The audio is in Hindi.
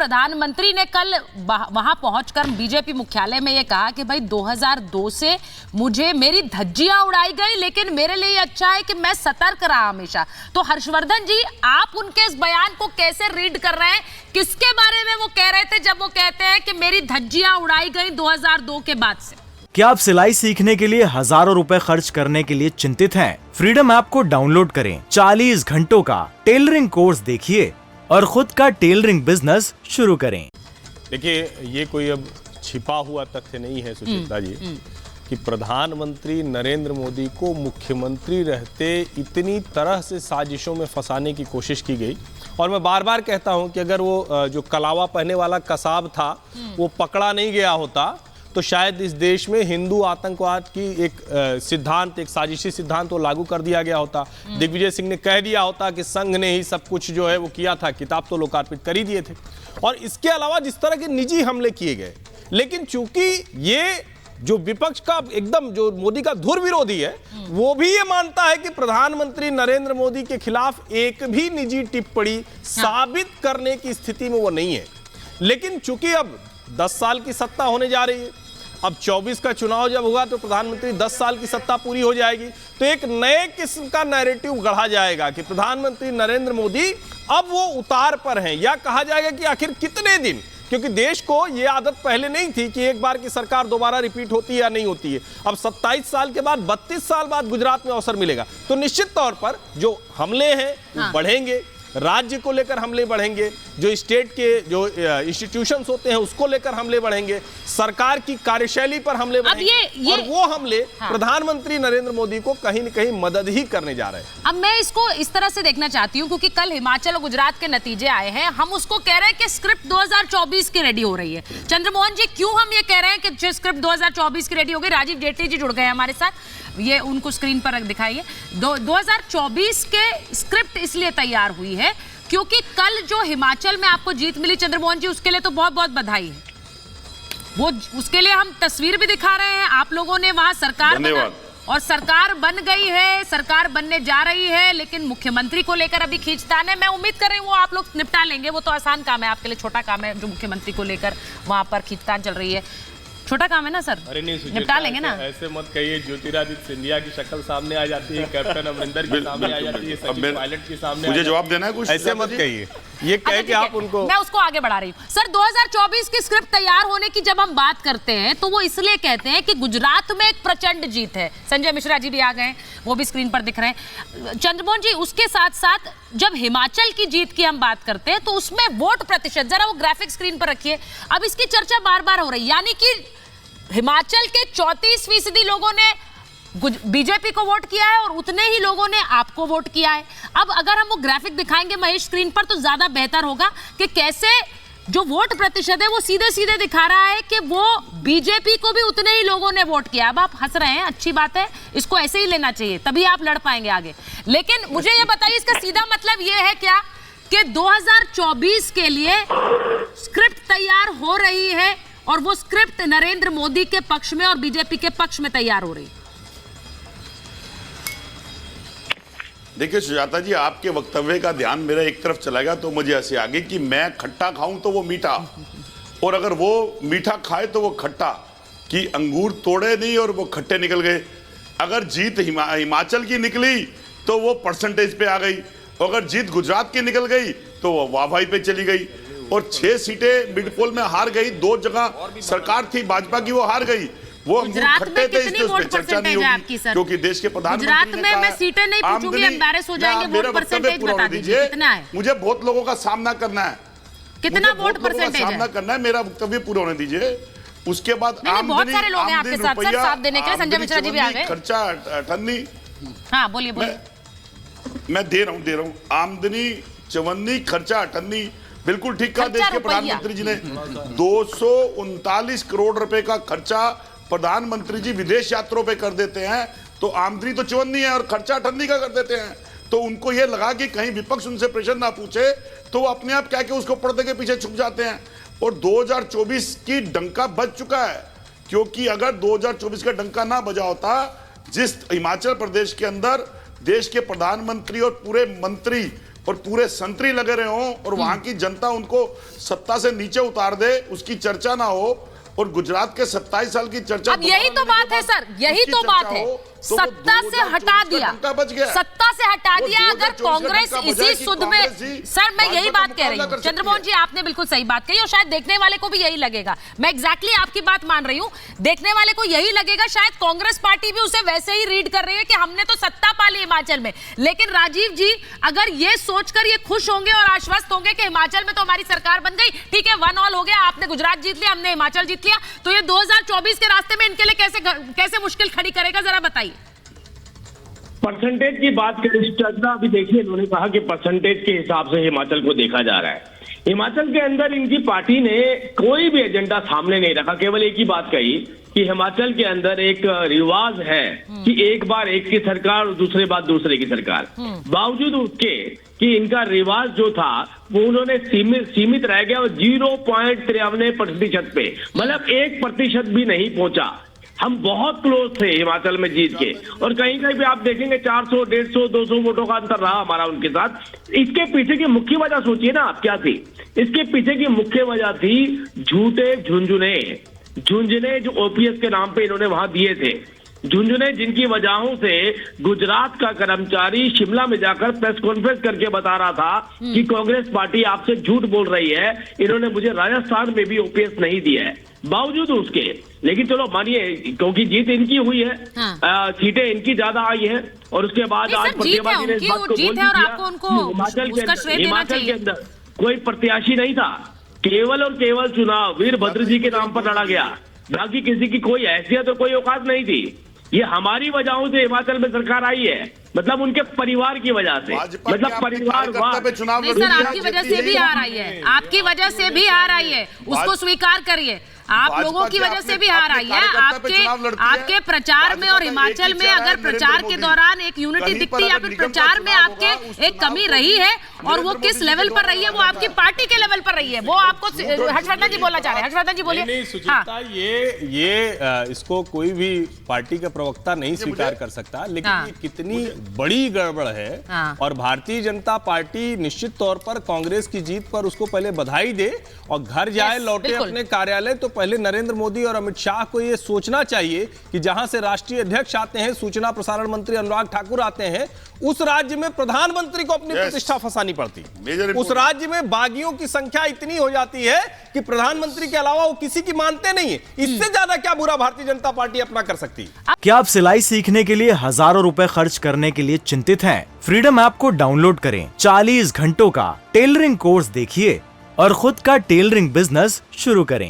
प्रधानमंत्री ने कल वहां पहुंचकर बीजेपी मुख्यालय में ये कहा कि भाई 2002 से मुझे मेरी धज्जियां उड़ाई गई, लेकिन मेरे लिए अच्छा है कि मैं सतर्क रहा हमेशा। तो हर्षवर्धन जी, आप उनके इस बयान को कैसे रीड कर रहे हैं? किसके बारे में वो कह रहे थे जब वो कहते हैं कि मेरी धज्जियां उड़ाई गई 2002 के बाद से? क्या आप सिलाई सीखने के लिए हजारों रुपए खर्च करने के लिए चिंतित हैं? फ्रीडम ऐप को डाउनलोड करें, 40 घंटों का टेलरिंग कोर्स देखिए और खुद का टेलरिंग बिजनेस शुरू करें। देखिए, ये कोई अब छिपा हुआ तथ्य नहीं है सुचित्रा जी कि प्रधानमंत्री नरेंद्र मोदी को मुख्यमंत्री रहते इतनी तरह से साजिशों में फंसाने की कोशिश की गई। और मैं बार बार कहता हूं कि अगर वो जो कलावा पहनने वाला कसाब था वो पकड़ा नहीं गया होता तो शायद इस देश में हिंदू आतंकवाद की एक सिद्धांत, एक साजिशी सिद्धांत वो लागू कर दिया गया होता। दिग्विजय सिंह ने कह दिया होता कि संघ ने ही सब कुछ जो है वो किया था, किताब तो लोकार्पित कर ही दिए थे। और इसके अलावा जिस तरह के निजी हमले किए गए, लेकिन चूंकि ये जो विपक्ष का एकदम जो मोदी का धुर विरोधी है, वो भी ये मानता है कि प्रधानमंत्री नरेंद्र मोदी के खिलाफ एक भी निजी टिप्पणी साबित करने की स्थिति में वो नहीं है। लेकिन चूंकि अब 10 साल की सत्ता होने जा रही है, अब 24 का चुनाव जब होगा तो प्रधानमंत्री 10 साल की सत्ता पूरी हो जाएगी, तो एक नए किस्म का नैरेटिव गढ़ा जाएगा कि प्रधानमंत्री नरेंद्र मोदी अब वो उतार पर हैं, या कहा जाएगा कि आखिर कितने दिन, क्योंकि देश को ये आदत पहले नहीं थी कि एक बार की सरकार दोबारा रिपीट होती है या नहीं होती है। अब 27 साल के बाद 32 साल बाद गुजरात में अवसर मिलेगा, तो निश्चित तौर पर जो हमले हैं वो बढ़ेंगे, राज्य को लेकर हमले बढ़ेंगे, जो स्टेट के जो इंस्टीट्यूशंस होते हैं उसको लेकर हमले बढ़ेंगे, सरकार की कार्यशैली पर हमले बढ़ेंगे। और वो हमले प्रधानमंत्री नरेंद्र मोदी को कहीं न कहीं मदद ही करने जा रहे हैं। अब मैं इसको इस तरह से देखना चाहती हूं, क्योंकि कल हिमाचल और गुजरात के नतीजे आए हैं, हम उसको कह रहे हैं कि स्क्रिप्ट 2024 की रेडी हो रही है। चंद्रमोहन जी, क्यों हम ये कह रहे हैं कि स्क्रिप्ट 2024 की रेडी हो गई? राजीव जेटली जी जुड़ गए हमारे साथ, ये उनको स्क्रीन पर दिखाइए। 2024 के स्क्रिप्ट इसलिए तैयार हुई है क्योंकि कल जो हिमाचल में आपको जीत मिली चंद्रमोहन जी, उसके लिए तो बहुत बहुत बधाई है। वो उसके लिए हम तस्वीर भी दिखा रहे हैं, आप लोगों ने वहां सरकार बना और सरकार बन गई है, सरकार बनने जा रही है, लेकिन मुख्यमंत्री को लेकर अभी खींचतान है। मैं उम्मीद कर रही हूँ वो आप लोग निपटा लेंगे, वो तो आसान काम है आपके लिए, छोटा काम है जो मुख्यमंत्री को लेकर वहां पर खींचतान चल रही है, छोटा काम है ना सर? अरे नहीं, निपटा लेंगे ना। ऐसे मत कहिए, ज्योतिरादित्य सिंधिया की शक्ल सामने आ जाती है, कैप्टन अमरिंदर की सामने आ जाती है, सचिन पायलट की सामने, मुझे जवाब देना है कुछ, ऐसे मत कहिए, ये कह के आप उनको। मैं उसको आगे बढ़ा रही हूँ सर। 2024 की स्क्रिप्ट तैयार होने की जब हम बात करते हैं तो वो इसलिए कहते हैं कि गुजरात में एक प्रचंड जीत है। संजय मिश्रा जी भी आ गए, वो भी स्क्रीन पर दिख रहे हैं। चंद्रमोहन जी, उसके साथ साथ जब हिमाचल की जीत की हम बात करते हैं तो उसमें वोट प्रतिशत, जरा वो ग्राफिक स्क्रीन पर रखिए, अब इसकी चर्चा बार बार हो रही है, यानी कि हिमाचल के 34% लोगों ने बीजेपी को वोट किया है और उतने ही लोगों ने आपको वोट किया है। अब अगर हम वो ग्राफिक दिखाएंगे महेश स्क्रीन पर तो ज्यादा बेहतर होगा कि कैसे जो वोट प्रतिशत है वो सीधे सीधे दिखा रहा है कि वो बीजेपी को भी उतने ही लोगों ने वोट किया। अब आप हंस रहे हैं, अच्छी बात है, इसको ऐसे ही लेना चाहिए, तभी आप लड़ पाएंगे आगे। लेकिन मुझे ये बताइए, इसका सीधा मतलब ये है क्या कि 2024 के लिए स्क्रिप्ट तैयार हो रही है और वो स्क्रिप्ट नरेंद्र मोदी के पक्ष में और बीजेपी के पक्ष में तैयार हो रही है? देखिए सुजाता जी, आपके वक्तव्य का ध्यान मेरा एक तरफ चला गया तो मुझे ऐसे आगे कि मैं खट्टा खाऊं तो वो मीठा, और अगर वो मीठा खाए तो वो खट्टा, कि अंगूर तोड़े नहीं और वो खट्टे निकल गए। अगर जीत हिमाचल की निकली तो वो परसेंटेज पे आ गई, और अगर जीत गुजरात की निकल गई तो वो वाहवाही पे चली गई, और 6 सीटें मिड पोल में हार गई, 2 जगह सरकार थी भाजपा की वो हार गई। वो गुजरात में कितनी वोट परसेंटेज है आपकी सर? क्योंकि देश के प्रधानमंत्री गुजरात में मैं सीटें नहीं पूछूंगी, एम्बैरेस हो जाएंगे, वोट परसेंटेज बता दीजिए कितना है? मुझे बहुत लोगों का सामना करना है, कितना वोट परसेंटेज सामना करना है, मेरा वक्तव्य पूरा होने दीजिए। उसके बाद बहुत सारे लोग हैं आपके साथ सर, साथ देने के लिए। संजय मिश्रा जी भी आ गए। खर्चा ठन्नी, हाँ बोलिए बोलिए। मैं दे रहा हूँ आमदनी चवन्नी, खर्चा ठन्नी, बिल्कुल ठीक कहा देश के प्रधानमंत्री जी ने। 239 करोड़ रुपए का खर्चा प्रधानमंत्री जी विदेश यात्रों पे कर देते हैं, तो आमदनी तो 54 है और खर्चा 98 का कर देते हैं। तो उनको ये लगा कि कहीं विपक्ष उनसे प्रश्न ना पूछे तो वो अपने आप क्या कि उसको पर्दे के पीछे छुप जाते हैं। और 2024 की डंका बज चुका है, क्योंकि अगर 2024 का डंका ना बजा होता, जिस हिमाचल प्रदेश के अंदर देश के प्रधानमंत्री और पूरे मंत्री और पूरे संतरी लगे रहे हों और वहां की जनता उनको सत्ता से नीचे उतार दे, उसकी चर्चा ना हो, और गुजरात के 27 साल की चर्चा, अब यही तो बात है सर, यही तो बात है, सत्ता से हटा दिया, सत्ता से हटा दिया। अगर कांग्रेस इसी सुध में, सर मैं यही बात कह रही हूँ, चंद्रमोहन जी आपने बिल्कुल सही बात कही, और शायद देखने वाले को भी यही लगेगा, मैं एग्जैक्टली आपकी बात मान रही हूँ, देखने वाले को यही लगेगा शायद कांग्रेस पार्टी भी उसे वैसे ही रीड कर रही है कि हमने तो सत्ता पा ली हिमाचल में। लेकिन राजीव जी अगर ये सोचकर ये खुश होंगे और आश्वस्त होंगे कि हिमाचल में तो हमारी सरकार बन गई, ठीक है, 1 ऑल हो गया, आपने गुजरात जीत लिया, हमने हिमाचल जीत लिया, तो ये 2024 के रास्ते में इनके लिए कैसे मुश्किल खड़ी करेगा, जरा बताइए। परसेंटेज की बात करें चर्चा, अभी देखिए इन्होंने कहा कि परसेंटेज के हिसाब से हिमाचल को देखा जा रहा है। हिमाचल के अंदर इनकी पार्टी ने कोई भी एजेंडा सामने नहीं रखा, केवल एक ही बात कही कि हिमाचल के अंदर एक रिवाज है कि एक बार एक की सरकार और दूसरे बार दूसरे की सरकार। बावजूद उसके कि इनका रिवाज जो था वो उन्होंने सीमित रह गया और 0.53% पे, मतलब 1% भी नहीं पहुंचा। हम बहुत क्लोज थे हिमाचल में जीत के, और कहीं कहीं भी आप देखेंगे 400, 150, 200 वोटों का अंतर रहा हमारा उनके साथ। इसके पीछे की मुख्य वजह सोचिए ना आप क्या थी। इसके पीछे की मुख्य वजह थी झूठे झुंझुने जो ओपीएस के नाम पे इन्होंने वहां दिए थे, झुंझुने जिनकी वजहों से गुजरात का कर्मचारी शिमला में जाकर प्रेस कॉन्फ्रेंस करके बता रहा था कि कांग्रेस पार्टी आपसे झूठ बोल रही है, इन्होंने मुझे राजस्थान में भी ओपीएस नहीं दिया है। बावजूद उसके, लेकिन चलो मानिए क्योंकि जीत इनकी हुई है, सीटें इनकी ज्यादा आई है, और उसके बाद आज प्रतिभागी ने इस बात को बोल दिया हिमाचल के अंदर कोई प्रत्याशी नहीं था, केवल और केवल चुनाव वीरभद्र जी के नाम पर लड़ा गया, बाकी किसी की कोई हैसियत और कोई औकात नहीं थी। ये हमारी वजहों से हिमाचल में सरकार आई है, मतलब उनके परिवार की वजह से, मतलब परिवार सर आपकी वजह से भी हार आई है, आपकी वजह से भी हार आई है, उसको स्वीकार करिए। आप लोगों की वजह से भी हार आई है, आपके प्रचार में और हिमाचल में अगर प्रचार के दौरान एक यूनिटी दिखती है या फिर प्रचार में आपके एक कमी रही है, और वो किस लेवल पर रही है, वो आपकी पार्टी के लेवल पर रही है, वो आपको हर्षवर्धन जी बोलना चाह रहे हैं। हर्षवर्धन जी बोलिए। नहीं सुचिता, ये इसको कोई भी पार्टी का प्रवक्ता नहीं स्वीकार कर सकता, लेकिन ये कितनी बड़ी गड़बड़ है, और भारतीय जनता पार्टी निश्चित तौर पर कांग्रेस की जीत पर उसको पहले बधाई दे और घर जाए, लौटे अपने कार्यालय। तो पहले नरेंद्र मोदी और अमित शाह को यह सोचना चाहिए कि जहां से राष्ट्रीय अध्यक्ष आते हैं, सूचना प्रसारण मंत्री अनुराग ठाकुर आते हैं, उस राज्य में प्रधानमंत्री को अपनी प्रतिष्ठा फंसानी पड़ती, उस राज्य में बागियों की संख्या इतनी हो जाती है कि प्रधानमंत्री के अलावा वो किसी की मानते नहीं है। इससे ज्यादा क्या बुरा भारतीय जनता पार्टी अपना कर सकती है? क्या आप सिलाई सीखने के लिए हजारों रुपए खर्च करने के लिए चिंतित हैं? फ्रीडम ऐप को डाउनलोड करें, 40 घंटों का टेलरिंग कोर्स देखिए और खुद का टेलरिंग बिजनेस शुरू करें।